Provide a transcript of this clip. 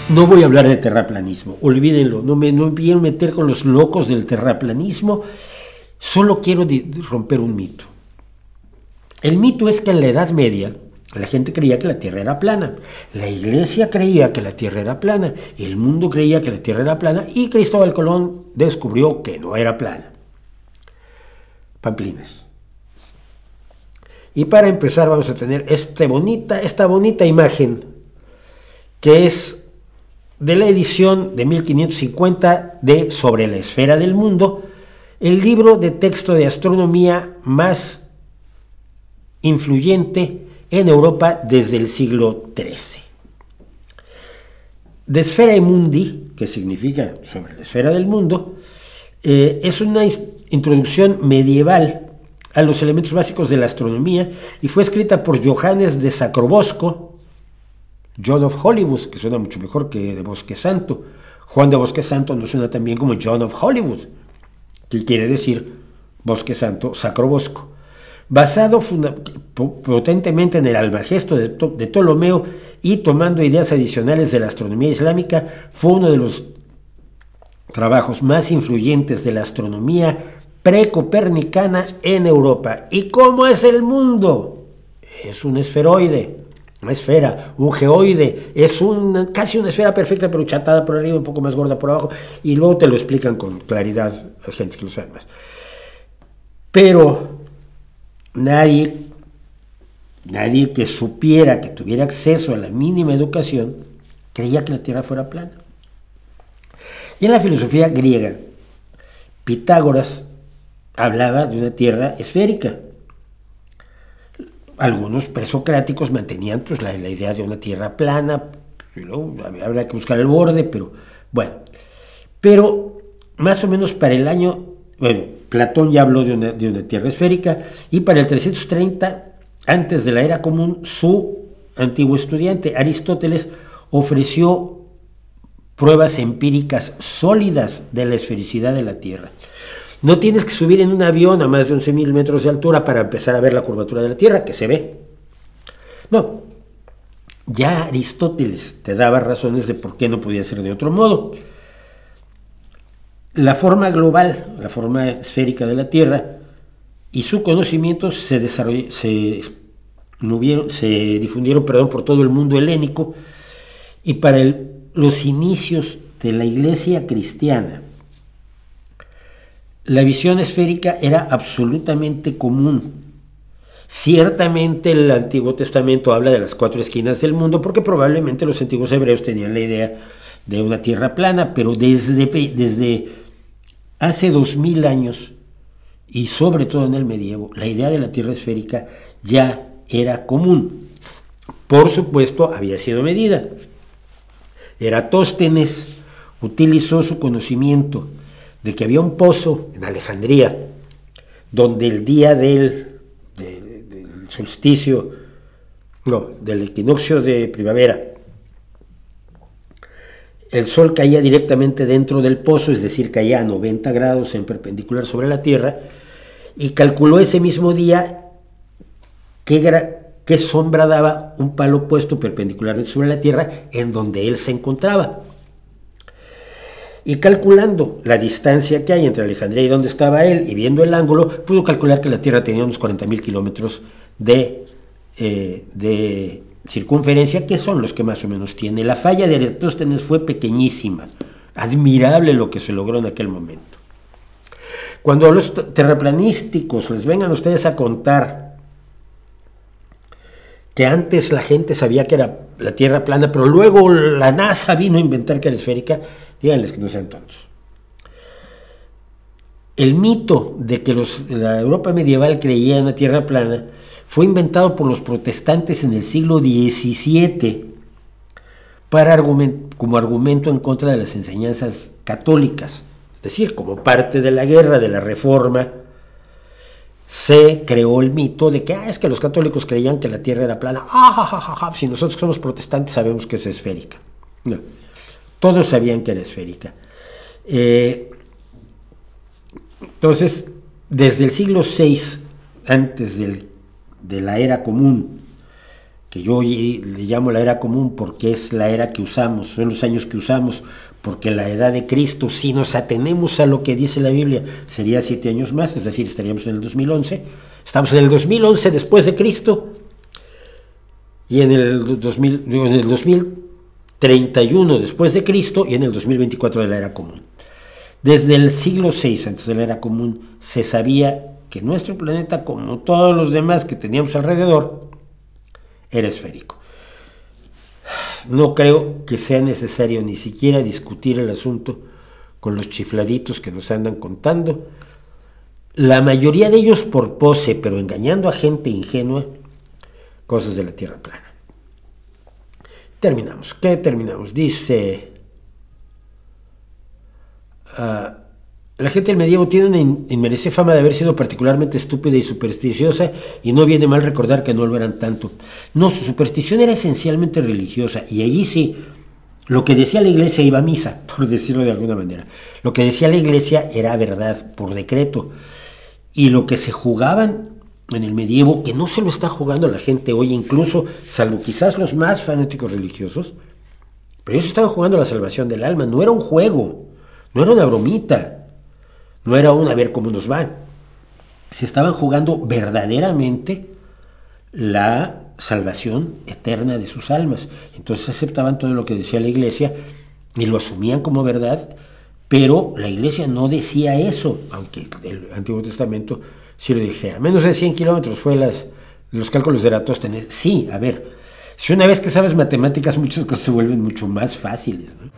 No voy a hablar de terraplanismo, olvídenlo, no me quiero meter con los locos del terraplanismo, solo quiero romper un mito. El mito es que en la Edad Media la gente creía que la Tierra era plana, la Iglesia creía que la Tierra era plana, el mundo creía que la Tierra era plana y Cristóbal Colón descubrió que no era plana. Pamplinas. Y para empezar vamos a tener esta bonita imagen que es de la edición de 1550 de Sobre la esfera del mundo, el libro de texto de astronomía más influyente en Europa desde el siglo XIII. De Sferae Mundi, que significa sobre la esfera del mundo, es una introducción medieval a los elementos básicos de la astronomía y fue escrita por Johannes de Sacrobosco, John of Hollywood, que suena mucho mejor que de Bosque Santo. Juan de Bosque Santo no suena tan bien como John of Hollywood, que quiere decir Bosque Santo, Sacrobosco. Basado potentemente en el Almagesto de Ptolomeo y tomando ideas adicionales de la astronomía islámica, fue uno de los trabajos más influyentes de la astronomía precopernicana en Europa. ¿Y cómo es el mundo? Es un esferoide, una esfera, un geoide, es casi una esfera perfecta pero chatada por arriba, un poco más gorda por abajo, y luego te lo explican con claridad gente que lo sabe más. Pero nadie que supiera, que tuviera acceso a la mínima educación, creía que la Tierra fuera plana. Y en la filosofía griega, Pitágoras hablaba de una Tierra esférica. Algunos presocráticos mantenían pues, la idea de una Tierra plana, y luego habrá que buscar el borde, pero bueno. Pero más o menos para el año, Platón ya habló de una Tierra esférica, y para el 330, antes de la era común, su antiguo estudiante, Aristóteles, ofreció pruebas empíricas sólidas de la esfericidad de la Tierra. No tienes que subir en un avión a más de 11.000 metros de altura para empezar a ver la curvatura de la Tierra, que se ve. No, ya Aristóteles te daba razones de por qué no podía ser de otro modo. La forma global, la forma esférica de la Tierra y su conocimiento se difundieron por todo el mundo helénico, y para los inicios de la Iglesia cristiana, la visión esférica era absolutamente común. Ciertamente el Antiguo Testamento habla de las 4 esquinas del mundo, porque probablemente los antiguos hebreos tenían la idea de una tierra plana, pero desde hace 2000 años, y sobre todo en el medievo, la idea de la tierra esférica ya era común. Por supuesto, había sido medida. Eratóstenes utilizó su conocimiento de que había un pozo en Alejandría, donde el día del solsticio, del equinoccio de primavera, el sol caía directamente dentro del pozo, es decir, caía a 90 grados en perpendicular sobre la Tierra, y calculó ese mismo día qué sombra daba un palo puesto perpendicular sobre la Tierra en donde él se encontraba. Y calculando la distancia que hay entre Alejandría y donde estaba él, y viendo el ángulo, pudo calcular que la Tierra tenía unos 40.000 kilómetros de circunferencia, que son los que más o menos tiene. La falla de Eratóstenes fue pequeñísima, admirable lo que se logró en aquel momento. Cuando a los terraplanísticos les vengan ustedes a contar que antes la gente sabía que era la Tierra plana, pero luego la NASA vino a inventar que era esférica, díganles que no sean tontos. El mito de que la Europa medieval creía en la Tierra plana fue inventado por los protestantes en el siglo XVII como argumento en contra de las enseñanzas católicas. Es decir, como parte de la guerra de la Reforma, se creó el mito de que es que los católicos creían que la Tierra era plana. Si nosotros que somos protestantes sabemos que es esférica. No, todos sabían que era esférica. Entonces, desde el siglo VI, antes de la era común, que yo le llamo la era común porque es la era que usamos, son los años que usamos, porque la edad de Cristo, si nos atenemos a lo que dice la Biblia, sería 7 años más, es decir, estaríamos en el 2011, estamos en el 2011 después de Cristo, y en el 2031 después de Cristo, y en el 2024 de la era común. Desde el siglo VI, antes de la era común, se sabía que nuestro planeta, como todos los demás que teníamos alrededor, era esférico. No creo que sea necesario ni siquiera discutir el asunto con los chifladitos que nos andan contando, la mayoría de ellos por pose, pero engañando a gente ingenua, cosas de la Tierra plana. Terminamos. ¿Qué terminamos? Dice... la gente del medievo tiene una inmerecida fama de haber sido particularmente estúpida y supersticiosa, y no viene mal recordar que no lo eran tanto. No, su superstición era esencialmente religiosa, y allí sí, lo que decía la iglesia iba a misa, por decirlo de alguna manera. Lo que decía la iglesia era verdad por decreto, y lo que se jugaban en el medievo, que no se lo está jugando la gente hoy, incluso, salvo quizás los más fanáticos religiosos, pero ellos estaban jugando la salvación del alma. No era un juego, no era una bromita, no era a ver cómo nos va. Se estaban jugando verdaderamente la salvación eterna de sus almas. Entonces aceptaban todo lo que decía la iglesia y lo asumían como verdad, pero la iglesia no decía eso, aunque el Antiguo Testamento sí lo dijera. Menos de 100 kilómetros fue los cálculos de Eratóstenes. Sí, a ver, si una vez que sabes matemáticas, muchas cosas se vuelven mucho más fáciles, ¿no?